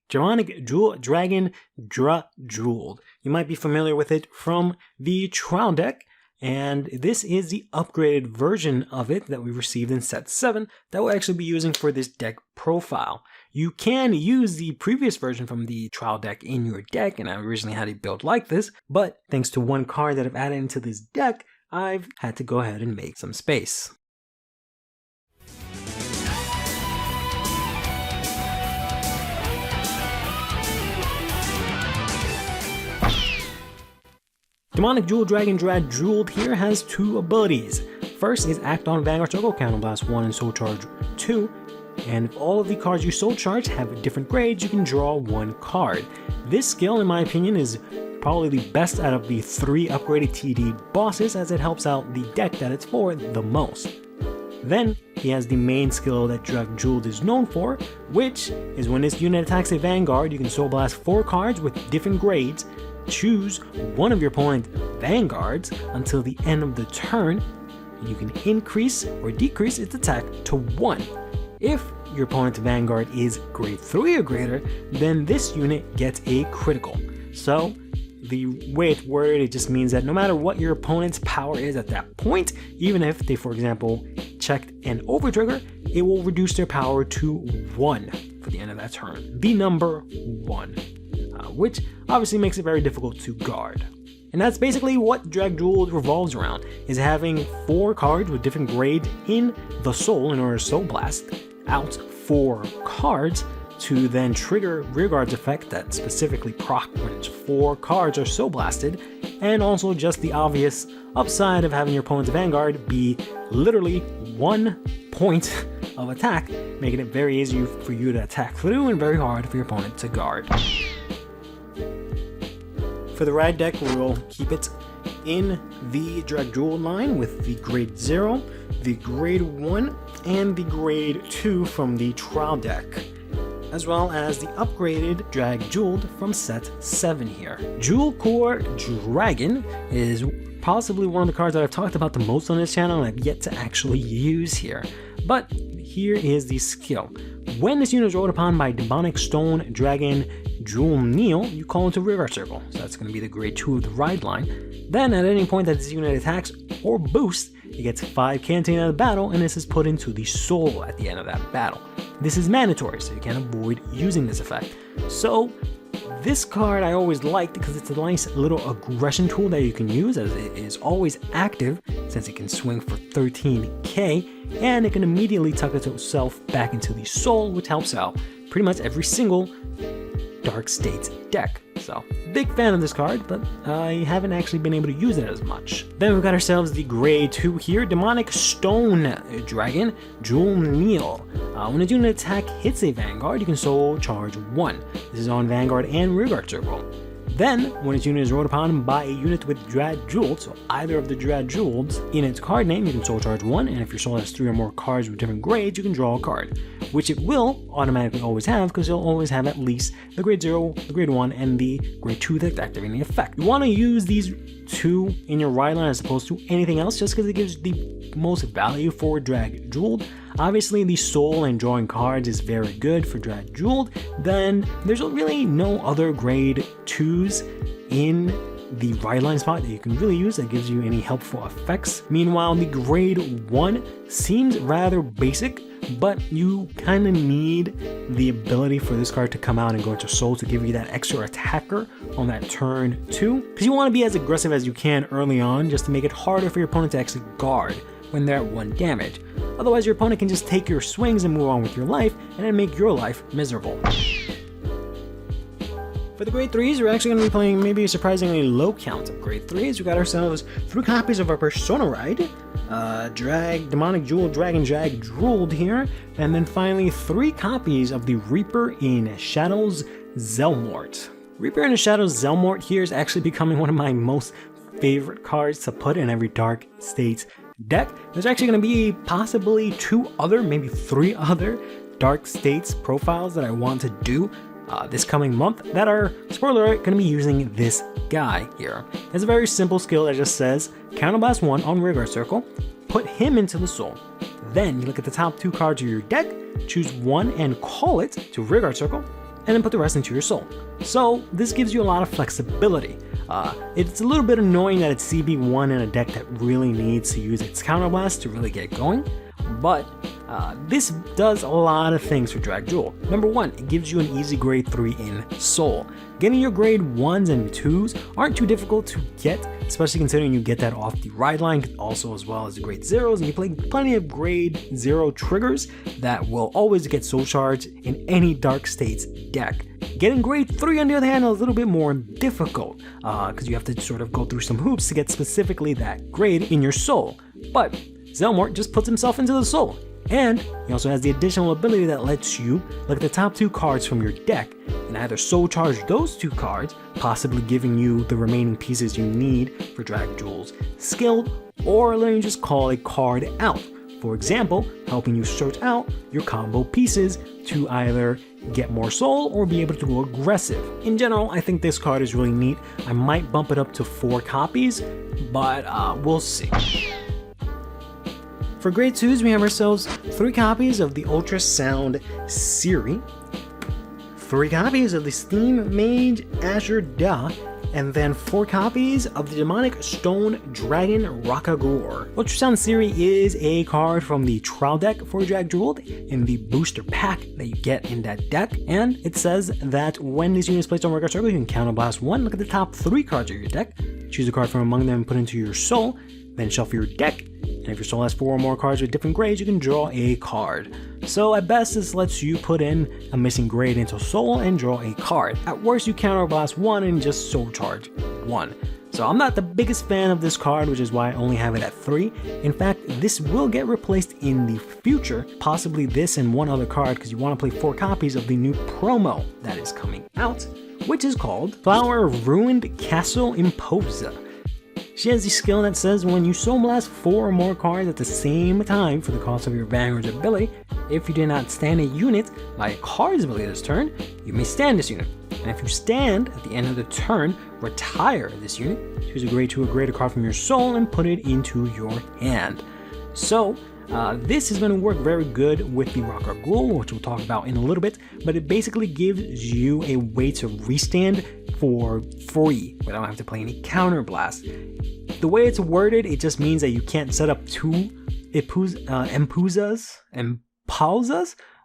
Demonic Jewel Dragon Drajeweled. You might be familiar with it from the trial deck, and this is the upgraded version of it that we received in set 7 that we'll actually be using for this deck profile. You can use the previous version from the trial deck in your deck, and I originally had it built like this, but thanks to one card that I've added into this deck, I've had to go ahead and make some space. Demonic Jewel Dragon Drajeweled here has 2 abilities. First is Act on Vanguard Circle, Counterblast 1 and Soul Charge 2. And if all of the cards you Soul Charge have different grades, you can draw 1 card. This skill, in my opinion, is probably the best out of the 3 upgraded TD bosses, as it helps out the deck that it's for the most. Then he has the main skill that Drajeweled is known for, which is when this unit attacks a Vanguard, you can Soul Blast 4 cards with different grades, choose one of your opponent's Vanguards until the end of the turn, and you can increase or decrease its attack to 1. If your opponent's Vanguard is grade 3 or greater, then this unit gets a critical. So the way it's worded, it just means that no matter what your opponent's power is at that point, even if they, for example, checked an overtrigger, it will reduce their power to 1 for the end of that turn. The number 1. Which obviously makes it very difficult to guard. And that's basically what Drajeweled revolves around, is having 4 cards with different grades in the soul in order to Soul Blast out 4 cards to then trigger Rearguard's effect that specifically proc when 4 cards are Soul Blasted, and also just the obvious upside of having your opponent's Vanguard be literally 1 point of attack, making it very easy for you to attack through and very hard for your opponent to guard. For the ride deck, we'll keep it in the Drajeweled line with the grade 0, the grade 1, and the grade 2 from the trial deck, as well as the upgraded Drajeweled from set 7 here. Jewel Core Dragon is possibly one of the cards that I've talked about the most on this channel and I've yet to actually use here. But here is the skill. When this unit is rolled upon by Demonic Stone Dragon Jewel Neil, you call into Rearguard Circle. So that's going to be the grade 2 of the ride line. Then at any point that this unit attacks or boosts, it gets 5 Canteen out of the battle, and this is put into the soul at the end of that battle. This is mandatory, so you can't avoid using this effect. So this card I always liked because it's a nice little aggression tool that you can use, as it is always active since it can swing for 13k, and it can immediately tuck itself back into the soul, which helps out pretty much every single Dark States deck. So, big fan of this card, but I haven't actually been able to use it as much. Then we've got ourselves the grade 2 here, Demonic Stone Dragon Jewel Neil. When a unit attack hits a Vanguard, you can Soul Charge 1. This is on Vanguard and Rearguard Circle. Then, when its unit is rolled upon by a unit with Drajeweled, so either of the Drajeweleds in its card name, you can Soul Charge 1, and if your soul has 3 or more cards with different grades, you can draw a card, which it will automatically always have, because you'll always have at least the grade 0, the grade 1, and the grade 2 that's activating the effect. You want to use these 2 in your ride line as opposed to anything else, just because it gives the most value for Drajeweled. Obviously, the soul and drawing cards is very good for Drajeweled. Then there's really no other grade 2s in the ride line spot that you can really use that gives you any helpful effects. Meanwhile, the grade 1 seems rather basic, but you kind of need the ability for this card to come out and go into soul to give you that extra attacker on that turn 2, because you want to be as aggressive as you can early on, just to make it harder for your opponent to actually guard when they're at 1 damage. Otherwise, your opponent can just take your swings and move on with your life, and then make your life miserable. For the grade 3s, we're actually going to be playing maybe a surprisingly low count of grade 3s. We got ourselves 3 copies of our Persona Ride, Demonic Jewel Dragon Drajeweled here, and then finally 3 copies of the Reaper in Shadows Zelmort. Reaper in Shadows Zelmort here is actually becoming one of my most favorite cards to put in every Dark States deck. There's actually going to be possibly 2 other, maybe 3 other Dark States profiles that I want to do this coming month that are, spoiler alert, going to be using this guy here. It's a very simple skill that just says Counterblast 1 on Rearguard Circle, put him into the soul. Then you look at the top 2 cards of your deck, choose one and call it to Rearguard Circle, and then put the rest into your soul. So this gives you a lot of flexibility. It's a little bit annoying that it's CB1 in a deck that really needs to use its counterblast to really get going, but this does a lot of things for Drajeweled. Number one, it gives you an easy grade 3 in Soul. Getting your grade 1s and 2s aren't too difficult to get, especially considering you get that off the ride line, also as well as the grade 0s, and you play plenty of grade 0 triggers that will always get Soul Charge in any Dark States deck. Getting grade 3 on the other hand is a little bit more difficult, because you have to sort of go through some hoops to get specifically that grade in your soul, but Zelmort just puts himself into the soul. And he also has the additional ability that lets you look at the top 2 cards from your deck and either soul charge those 2 cards, possibly giving you the remaining pieces you need for Drajewel's skill, or letting you just call a card out. For example, helping you search out your combo pieces to either get more soul or be able to go aggressive. In general, I think this card is really neat. I might bump it up to 4 copies, but we'll see. For grade 2s, we have ourselves 3 copies of the Ultrasound Siri, 3 copies of the Steam Mage Azure Da, and then 4 copies of the Demonic Stone Dragon Rakagor. Ultrasound Siri is a card from the trial deck for Drajeweled in the booster pack that you get in that deck, and it says that when this unit is placed on Record Circle, you can counterblast 1, look at the top 3 cards of your deck, choose a card from among them and put into your soul, then shuffle your deck, and if your soul has 4 or more cards with different grades, you can draw a card. So at best, this lets you put in a missing grade into soul and draw a card. At worst, you counterblast 1 and just soul charge 1. So I'm not the biggest fan of this card, which is why I only have it at 3. In fact, this will get replaced in the future, possibly this and 1 other card, because you want to play 4 copies of the new promo that is coming out, which is called Flower Ruined Castle Imposa. She has the skill that says when you soul blast 4 or more cards at the same time for the cost of your Vanguard's ability, if you did not stand a unit by a card's ability this turn, you may stand this unit. And if you stand at the end of the turn, retire this unit, choose a grade 2 or greater card from your soul and put it into your hand. So, this is going to work very good with the Rakagor, which we'll talk about in a little bit, but it basically gives you a way to restand for free without having to play any counterblast. The way it's worded, it just means that you can't set up 2 Impuzas,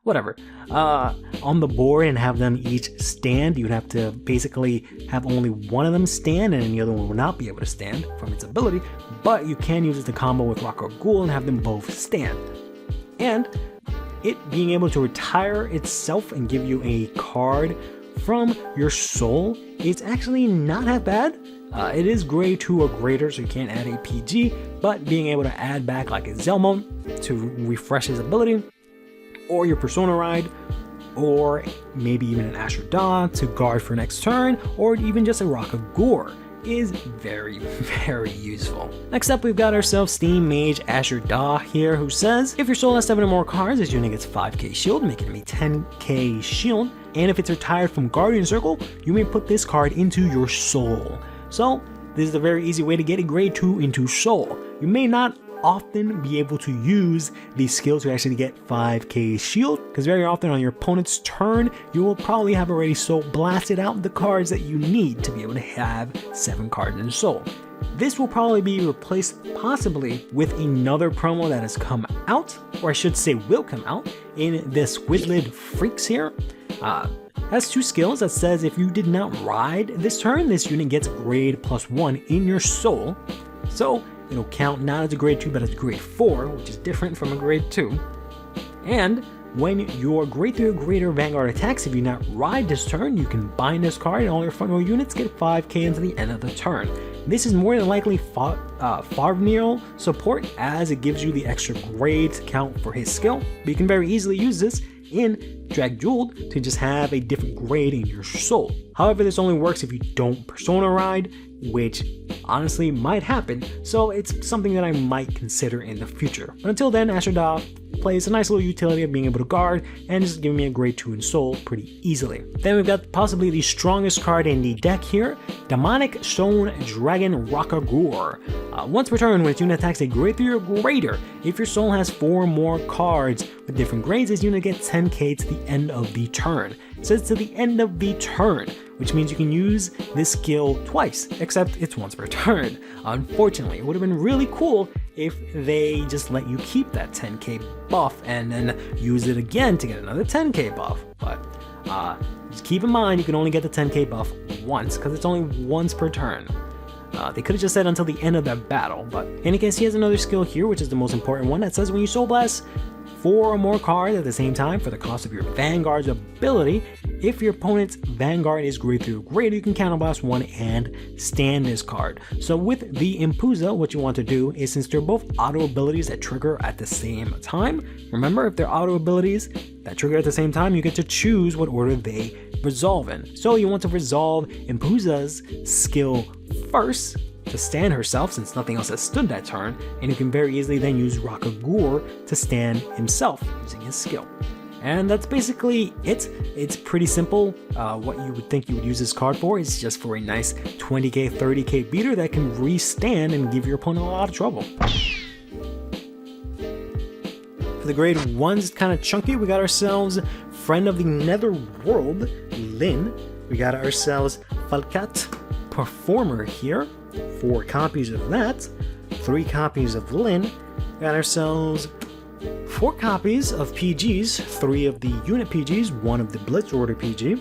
whatever, on the board and have them each stand. You'd have to basically have only one of them stand and the other one will not be able to stand from its ability, but you can use it to combo with Rakagor and have them both stand. And it being able to retire itself and give you a card from your soul is actually not that bad. It is grade 2 or greater, so you can't add a PG, but being able to add back like a Zelmont to refresh his ability, or your Persona Ride, or maybe even an Asher Da to guard for next turn, or even just a Rakagor is very, very useful. Next up, we've got ourselves Steam Mage Asher Da here, who says, if your soul has 7 or more cards, this unit gets 5k shield, making him a 10k shield, and if it's retired from Guardian Circle, you may put this card into your soul. So, this is a very easy way to get a grade 2 into soul. You may not often be able to use the skill to actually get 5k shield, because very often on your opponent's turn, you will probably have already soul blasted out the cards that you need to be able to have 7 cards in soul. This will probably be replaced possibly with another promo that has come out, or I should say will come out, in this Squidlid Freaks here. Has 2 skills that says if you did not ride this turn, this unit gets grade +1 in your soul. So it'll count not as a grade 2 but as a grade 4, which is different from a grade 2. And when your grade 3 or greater Vanguard attacks, if you not ride this turn, you can bind this card and all your front row units get 5k into the end of the turn. This is more than likely Farvneal support, as it gives you the extra grade to count for his skill, but you can very easily use this in Drajeweled to just have a different grade in your soul. However, this only works if you don't Persona Ride, which honestly might happen, so it's something that I might consider in the future. But until then, Asher Da plays a nice little utility of being able to guard and just giving me a grade 2 in soul pretty easily. Then we've got possibly the strongest card in the deck here, Demonic Stone Dragon Rakagur. Once per turn, when its unit attacks a grade 3 or greater, if your soul has 4 more cards with different grades, this unit gets 10k to the end of the turn. It says to the end of the turn, which means you can use this skill twice, except it's once per turn. Unfortunately, it would have been really cool if they just let you keep that 10k buff and then use it again to get another 10k buff. But just keep in mind you can only get the 10k buff once, because it's only once per turn. They could have just said until the end of that battle, but in any case, he has another skill here, which is the most important one, that says when you Soul Blast 4 or more cards at the same time for the cost of your Vanguard's ability, if your opponent's Vanguard is grade 3 or greater, you can counterblast 1 and stand this card. So with the Impuza, what you want to do is, since they're both auto abilities that trigger at the same time, remember, if they're auto abilities that trigger at the same time, you get to choose what order they resolve in. So you want to resolve Impuza's skill first to stand herself, since nothing else has stood that turn, and you can very easily then use Rakagur to stand himself using his skill. And that's basically it. It's pretty simple. What you would think you would use this card for is just for a nice 20k, 30k beater that can restand and give your opponent a lot of trouble. For the grade 1s, it's kind of chunky. We got ourselves Friend of the Netherworld, Lynn. We got ourselves Falcat Performer here. 4 copies of that, 3 copies of Lynn. Got ourselves 4 copies of PGs, 3 of the unit PGs, 1 of the Blitz Order PG,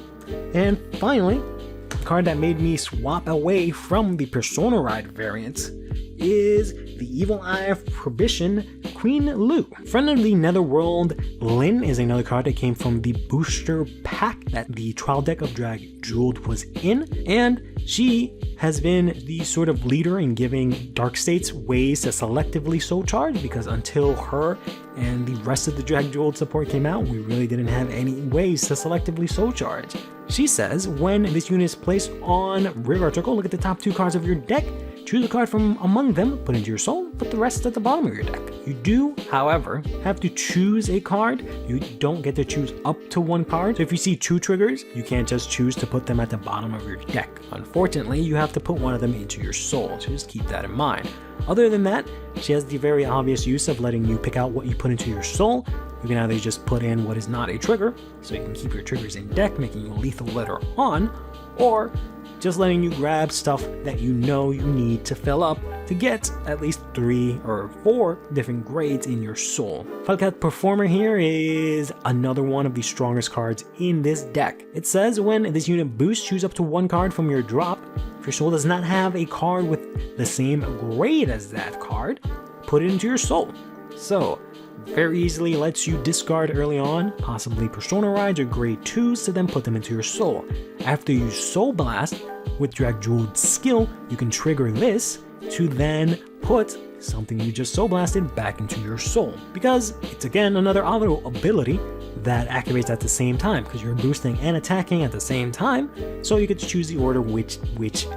and finally, the card that made me swap away from the Persona Ride variant is the Evil Eye of Prohibition, Queen Lu. Friend of the Netherworld, Lynn is another card that came from the booster pack that the trial deck of Drajeweled was in, and she has been the sort of leader in giving Dark States ways to selectively soul charge, because until her and the rest of the Drajeweled support came out, we really didn't have any ways to selectively soul charge. She says when this unit is placed on rear guard circle, look at the top 2 cards of your deck, choose a card from among them, put into your soul, put the rest at the bottom of your deck. You do, however, have to choose a card. You don't get to choose up to 1 card. So if you see 2 triggers, you can't just choose to put them at the bottom of your deck. Unfortunately, you have to put one of them into your soul, so just keep that in mind. Other than that, she has the very obvious use of letting you pick out what you put into your soul. You can either just put in what is not a trigger, so you can keep your triggers in deck, making you lethal later on, or just letting you grab stuff that you know you need to fill up to get at least 3 or 4 different grades in your soul. Falcat Performer here is another one of the strongest cards in this deck. It says when this unit boosts, choose up to 1 card from your drop. If your soul does not have a card with the same grade as that card, put it into your soul. So, very easily lets you discard early on, possibly Persona Rides or grade 2s, to then put them into your soul. After you Soul Blast with Drajeweled's skill, you can trigger this to then put something you just Soul Blasted back into your soul, because it's again another auto ability that activates at the same time, because you're boosting and attacking at the same time, so you get to choose the order which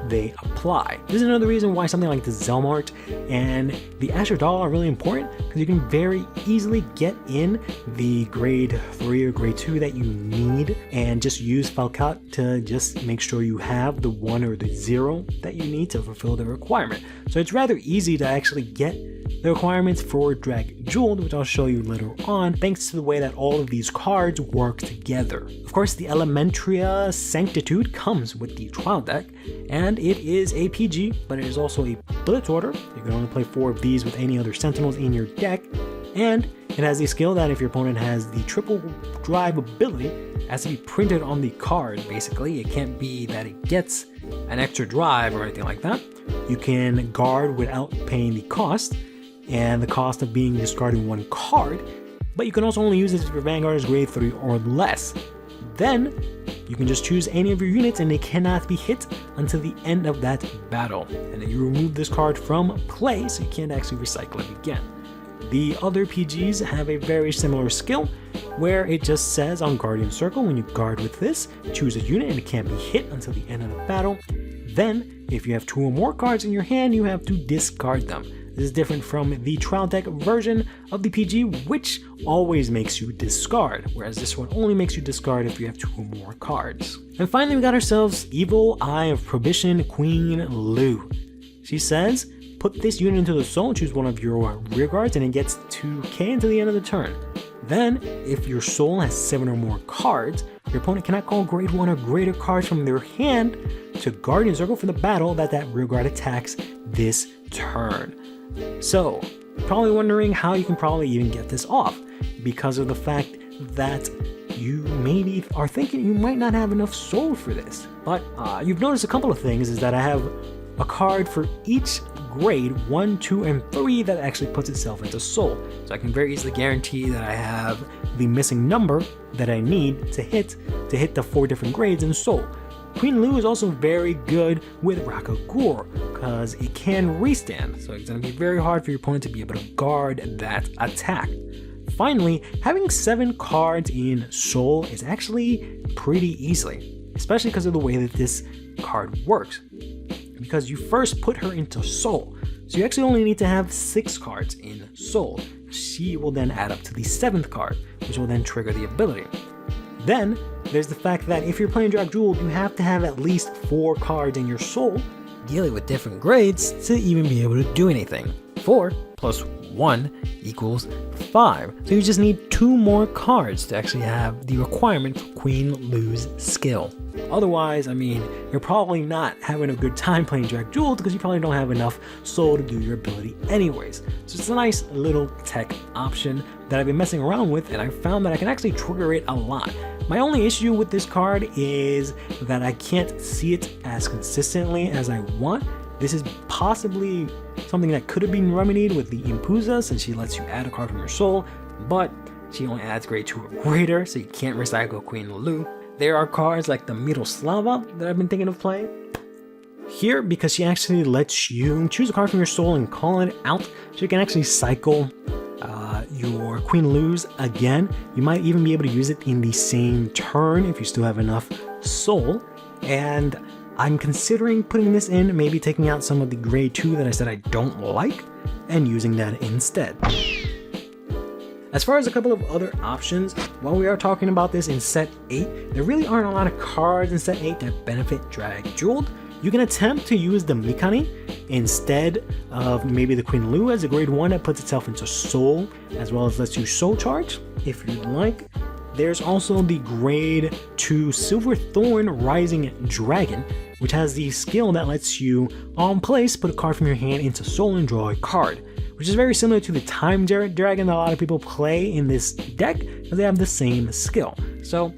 they apply. This is another reason why something like the Zelmart and the Asher Doll are really important, because you can very easily get in the grade 3 or grade 2 that you need and just use Falcat to just make sure you have the 1 or the 0 that you need to fulfill the requirement. So it's rather easy to actually get the requirements for Drajeweled, which I'll show you later on, thanks to the way that all of these cards work together. Of course, the Elementria Sanctitude comes with the trial deck, and it is a PG, but it is also a Blitz Order. You can only play 4 of these with any other Sentinels in your deck, and it has a skill that if your opponent has the triple drive ability, it has to be printed on the card, basically. It can't be that it gets an extra drive or anything like that. You can guard without paying the cost, and the cost of being discarding 1 card, but you can also only use it if your Vanguard is grade 3 or less. Then, you can just choose any of your units and they cannot be hit until the end of that battle. And then you remove this card from play, so you can't actually recycle it again. The other PGs have a very similar skill, where it just says on Guardian Circle, when you guard with this, choose a unit and it can't be hit until the end of the battle. Then, if you have 2 or more cards in your hand, you have to discard them. This is different from the trial deck version of the PG, which always makes you discard, whereas this one only makes you discard if you have 2 or more cards. And finally, we got ourselves Evil Eye of Prohibition Queen Lu. She says, put this unit into the soul, choose one of your rear guards, and it gets 2k until the end of the turn. Then, if your soul has 7 or more cards, your opponent cannot call grade 1 or greater cards from their hand to Guardian Circle for the battle that rear guard attacks this turn. So, probably wondering how you can probably even get this off, because of the fact that you maybe are thinking you might not have enough soul for this. But you've noticed a couple of things, is that I have a card for each grade 1, 2, and 3 that actually puts itself into soul. So I can very easily guarantee that I have the missing number that I need to hit the 4 different grades in soul. Queen Lu is also very good with Rakagor because it can restand, so it's going to be very hard for your opponent to be able to guard that attack. Finally, having 7 cards in soul is actually pretty easily, especially because of the way that this card works. Because you first put her into soul, so you actually only need to have 6 cards in soul. She will then add up to the 7th card, which will then trigger the ability. Then there's the fact that if you're playing Drajeweled, you have to have at least 4 cards in your soul, dealing with different grades, to even be able to do anything. 4 plus 1 equals 5. So you just need 2 more cards to actually have the requirement for Queen Lu's skill. Otherwise, I mean, you're probably not having a good time playing Drajeweled because you probably don't have enough soul to do your ability anyways. So it's a nice little tech option that I've been messing around with, and I found that I can actually trigger it a lot. My only issue with this card is that I can't see it as consistently as I want. This is possibly something that could have been remedied with the Impuza, since she lets you add a card from your soul, but she only adds grade 2 or greater, so you can't recycle Queen Lu. There are cards like the Miroslava that I've been thinking of playing here, because she actually lets you choose a card from your soul and call it out, so you can actually cycle your Queen Lu's again. You might even be able to use it in the same turn if you still have enough soul, and I'm considering putting this in, maybe taking out some of the grade 2 that I said I don't like, and using that instead. As far as a couple of other options, while we are talking about this in set 8, there really aren't a lot of cards in set 8 that benefit Drajeweled. You can attempt to use the Mikani instead of maybe the Queen Lu as a grade 1 that puts itself into soul, as well as lets you soul charge if you'd like. There's also the grade 2 Silverthorn Rising Dragon, which has the skill that lets you on place put a card from your hand into soul and draw a card, which is very similar to the Time Dragon that a lot of people play in this deck, because they have the same skill. So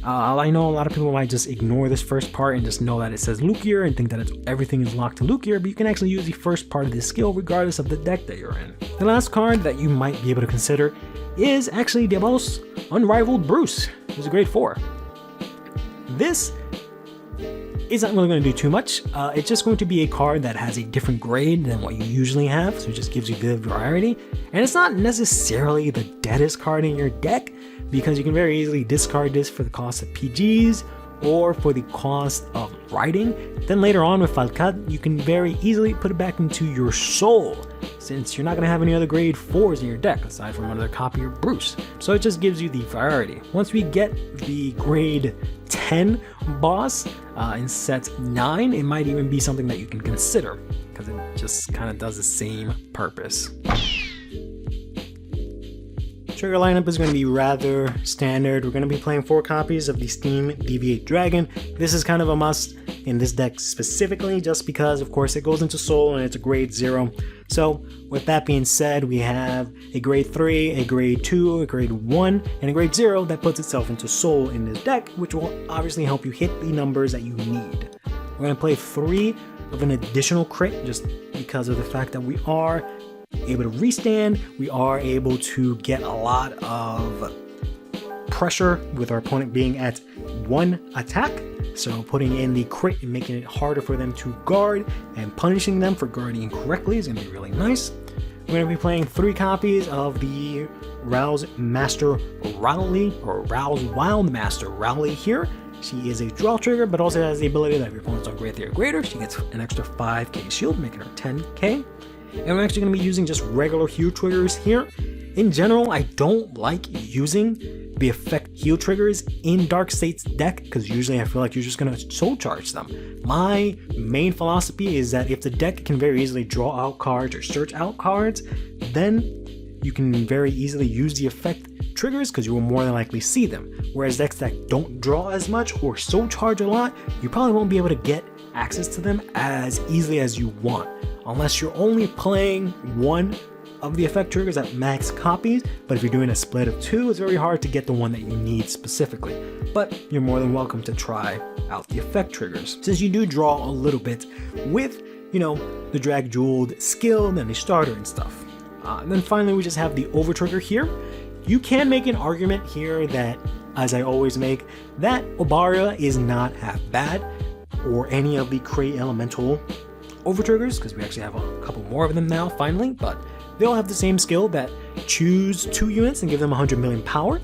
I know a lot of people might just ignore this first part and just know that it says Lukier and think that everything is locked to Lukier, but you can actually use the first part of this skill regardless of the deck that you're in. The last card that you might be able to consider is actually Diabolos Unrivaled Bruce, who's a grade 4. This isn't really going to do too much. It's just going to be a card that has a different grade than what you usually have, so it just gives you good variety. And it's not necessarily the deadest card in your deck, because you can very easily discard this for the cost of PGs or for the cost of writing. Then later on with Falcat, you can very easily put it back into your soul, since you're not going to have any other grade 4s in your deck aside from another copy of Bruce. So it just gives you the variety. Once we get the grade 10 boss in set 9, it might even be something that you can consider, because it just kind of does the same purpose. Trigger lineup is going to be rather standard. We're going to be playing 4 copies of the Steam DV8 Dragon. This is kind of a must in this deck specifically, just because of course it goes into soul and it's a grade 0. So with that being said, we have a grade 3, a grade 2, a grade 1, and a grade 0 that puts itself into soul in this deck, which will obviously help you hit the numbers that you need. We're going to play 3 of an additional crit, just because of the fact that we are able to restand, we are able to get a lot of pressure with our opponent being at 1 attack. So putting in the crit and making it harder for them to guard and punishing them for guarding incorrectly is going to be really nice. We're going to be playing 3 copies of the Rouse Master Rowley, or Rouse Wild Master Rowley here. She is a draw trigger, but also has the ability that if your opponent's on grade 3 or greater, she gets an extra 5k shield, making her 10k. and I'm actually going to be using just regular heal triggers here. In general, I don't like using the effect heal triggers in Darkseid's deck because usually I feel like you're just going to soul charge them. My main philosophy is that if the deck can very easily draw out cards or search out cards, then you can very easily use the effect triggers because you will more than likely see them. Whereas decks that don't draw as much or soul charge a lot, you probably won't be able to get access to them as easily as you want, unless you're only playing one of the effect triggers at max copies. But if you're doing a split of two, it's very hard to get the one that you need specifically. But you're more than welcome to try out the effect triggers, since you do draw a little bit with, you know, the Drajeweled skill and the starter and stuff. And then finally, we just have the over trigger here. You can make an argument here that, as I always make, that Obaria is not half bad, or any of the Crate Elemental over triggers, because we actually have a couple more of them now finally, but they all have the same skill that choose 2 units and give them 100 million power.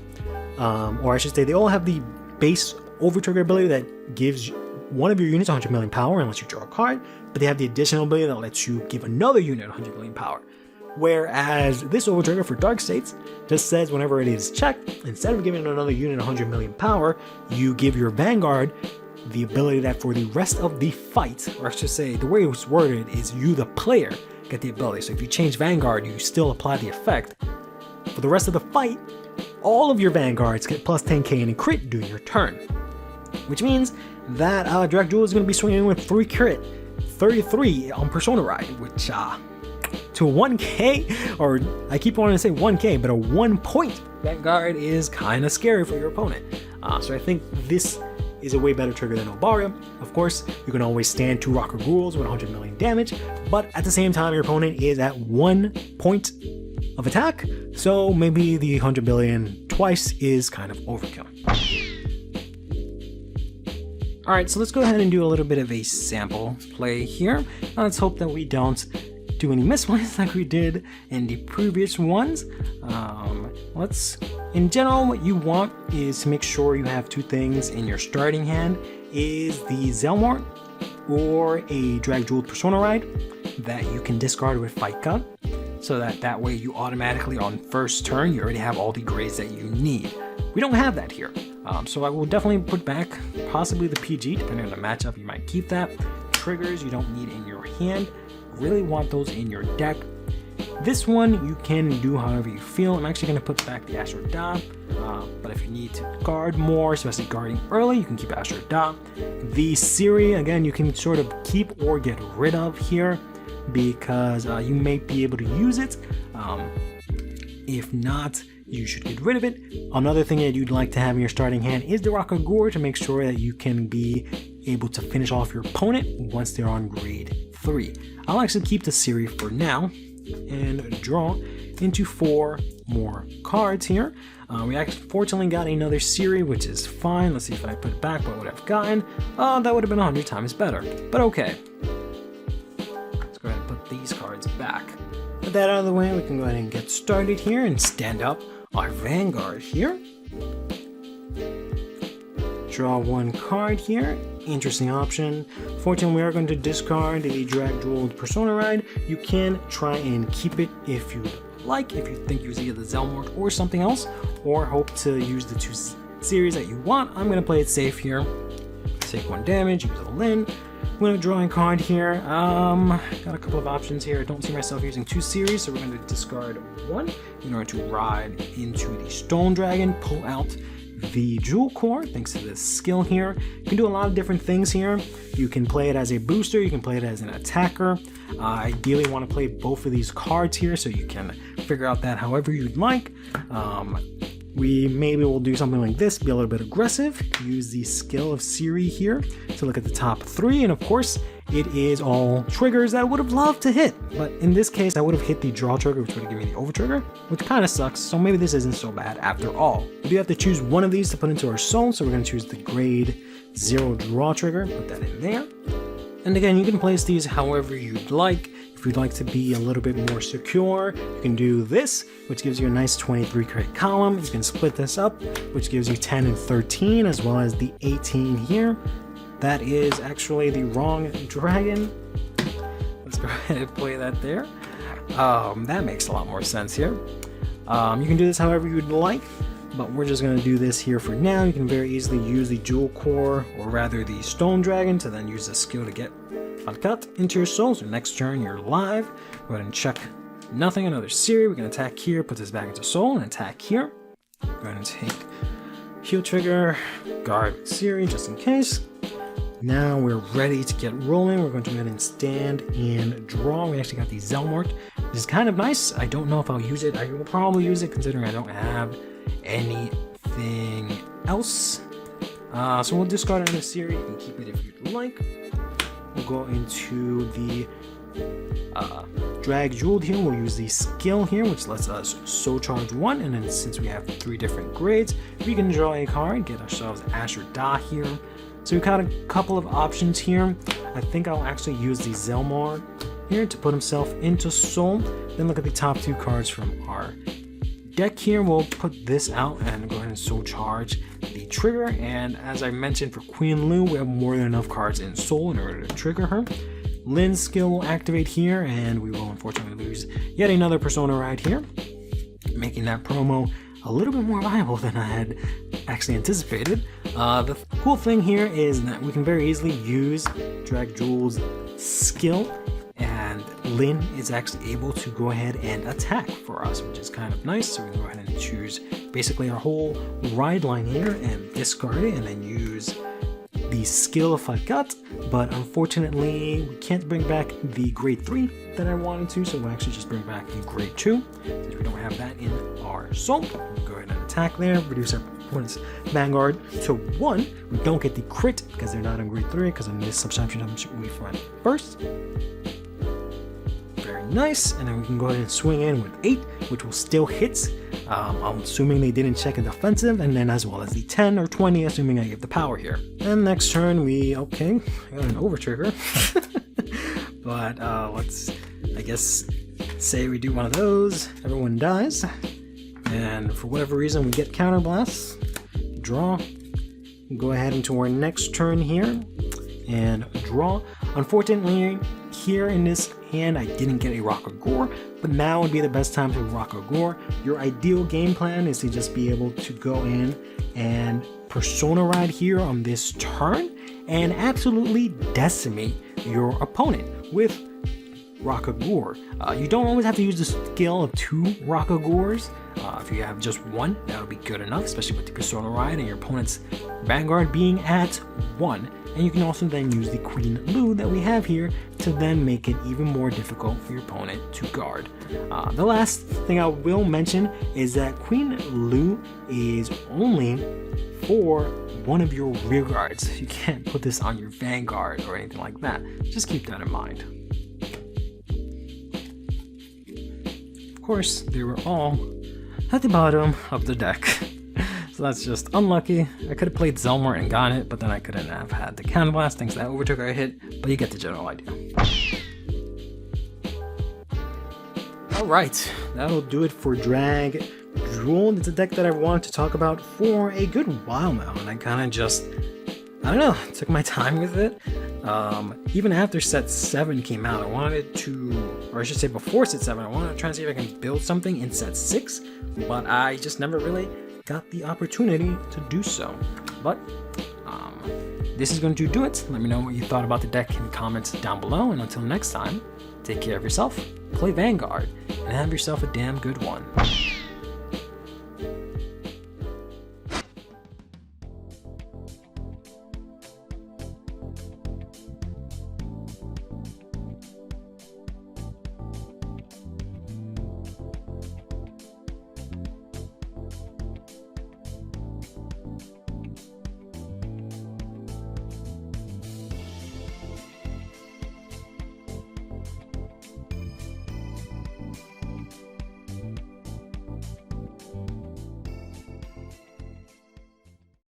Or I should say, they all have the base over trigger ability that gives one of your units 100 million power unless you draw a card, but they have the additional ability that lets you give another unit 100 million power. Whereas this over trigger for Darkseid just says whenever it is checked, instead of giving another unit 100 million power, you give your Vanguard the ability that for the rest of the fight, or I should say, the way it's worded is you, the player, get the ability. So if you change Vanguard, you still apply the effect. For the rest of the fight, all of your Vanguards get plus 10k in a crit during your turn. Which means that Drajeweled is going to be swinging with 3 crit, 33 on Persona Ride, which to a 1k, or I keep wanting to say 1k, but a 1 point Vanguard is kind of scary for your opponent. So I think this is a way better trigger than Obaria. Of course, you can always stand 2 Rocker Ghouls with 100 million damage, but at the same time, your opponent is at 1 point of attack, so maybe the 100 billion twice is kind of overkill. Alright, so let's go ahead and do a little bit of a sample play here. Let's hope that we don't do any misplays like we did in the previous ones. In general, what you want is to make sure you have 2 things in your starting hand, is the Zelmort or a Drajeweled Persona Ride that you can discard with Fight God, so that way you automatically on first turn, you already have all the grades that you need. We don't have that here. So I will definitely put back possibly the PG, depending on the matchup, you might keep that. Triggers you don't need in your hand, really want those in your deck. This one you can do however you feel. I'm actually going to put back the Ashura Da, but if you need to guard more, especially guarding early, you can keep Ashura Da. The Siri, again, you can sort of keep or get rid of here, because you may be able to use it. If not, you should get rid of it. Another thing that you'd like to have in your starting hand is the Rocker Gore, to make sure that you can be able to finish off your opponent once they're on grade 3. I'll actually keep the Siri for now and draw into 4 more cards here. We actually fortunately got another Siri, which is fine. Let's see if I put back what would have gotten. That would have been 100 times better, but okay. Let's go ahead and put these cards back. With that out of the way, we can go ahead and get started here and stand up our Vanguard here. Draw 1 card here. Interesting option. Fortunately, we are going to discard the Drajeweled Persona Ride. You can try and keep it if you like, if you think you use either the Zelmort or something else, or hope to use the 2 series that you want. I'm going to play it safe here. Take 1 damage, use a Lin. I'm going to draw a card here. Got a couple of options here. I don't see myself using 2 series, so we're going to discard 1 in order to ride into the Stone Dragon, pull out the Jewel Core, thanks to this skill here. You can do a lot of different things here. You can play it as a booster, you can play it as an attacker. Ideally want to play both of these cards here, so you can figure out that however you'd like. We maybe will do something like this, be a little bit aggressive, use the skill of Siri here to look at the top 3, and of course, it is all triggers that I would have loved to hit, but in this case, I would have hit the draw trigger, which would have given me the over trigger, which kind of sucks, so maybe this isn't so bad after all. We do have to choose one of these to put into our soul, so we're going to choose the grade 0 draw trigger, put that in there. And again, you can place these however you'd like. If you'd like to be a little bit more secure, you can do this, which gives you a nice 23 crit column. You can split this up, which gives you 10 and 13, as well as the 18 here. That is actually the wrong dragon. Let's go ahead and play that there. That makes a lot more sense here. You can do this however you'd like, but we're just going to do this here for now. You can very easily use the Jewel Core, or rather the Stone Dragon, to then use the skill to get Uncut into your soul. So next turn you're live. Go ahead and check nothing, another Siri. We can attack here, put this back into soul, and attack here. Go ahead and take heal trigger, guard Siri just in case. Now we're ready to get rolling. We're going to go ahead and stand and draw. We actually got the Zelmort. This is kind of nice. I don't know if I'll use it. I will probably use it considering I don't have anything else. So we'll discard another Siri. You can keep it if you'd like. We'll go into the Drajeweled here. We'll use the skill here, which lets us soul charge 1, and then since we have 3 different grades, we can draw a card, get ourselves Asher Da here. So we've got a couple of options here. I think I'll actually use the Zelmar here to put himself into soul. Then look at the top 2 cards from our deck here. We'll put this out and go ahead and soul charge the trigger. And as I mentioned for Queen Lu, we have more than enough cards in soul in order to trigger her. Lynn's skill will activate here, and we will unfortunately lose yet another Persona ride here, making that promo a little bit more viable than I had actually anticipated. The cool thing here is that we can very easily use Drajeweled's skill, and Lynn is actually able to go ahead and attack for us, which is kind of nice. So we can go ahead and choose basically our whole ride line here and discard it, and then use the skill if I got, but unfortunately we can't bring back the grade 3 that I wanted to, so we'll actually just bring back the grade 2 since we don't have that in our soul. We'll go ahead and attack there, reduce our opponent's Vanguard to 1. We don't get the crit because they're not on grade 3 because of this subtraction we find first. Very nice, and then we can go ahead and swing in with 8, which will still hit. I'm assuming they didn't check a defensive, and then as well as the 10 or 20, assuming I give the power here. And next turn I got an over trigger. But let's, I guess, say we do one of those, everyone dies, and for whatever reason we get counterblast, draw, go ahead into our next turn here, and draw. Unfortunately, here in this hand I didn't get a Rockagore, but now would be the best time to Rockagore. Your ideal game plan is to just be able to go in and Persona Ride here on this turn and absolutely decimate your opponent with Rockagore. You don't always have to use the skill of 2 Rockagores. If you have just 1, that would be good enough, especially with the Persona Ride and your opponent's Vanguard being at 1. And you can also then use the Queen Lu that we have here to then make it even more difficult for your opponent to guard. The last thing I will mention is that Queen Lu is only for one of your rear guards. You can't put this on your Vanguard or anything like that. Just keep that in mind. Of course, they were all at the bottom of the deck. So that's just unlucky. I could have played Zelmor and gotten it, but then I couldn't have had the Cannon Blast thanks to that overtook our hit, but you get the general idea. Alright, that'll do it for Drajeweled. It's a deck that I wanted to talk about for a good while now, and I kind of just, I don't know, took my time with it. Even after set 7 came out, I wanted to, or I should say before set 7, I wanted to try and see if I can build something in set 6, but I just never really got the opportunity to do so. But this is going to do it. Let me know what you thought about the deck in the comments down below, and until next time, take care of yourself, play Vanguard, and have yourself a damn good one.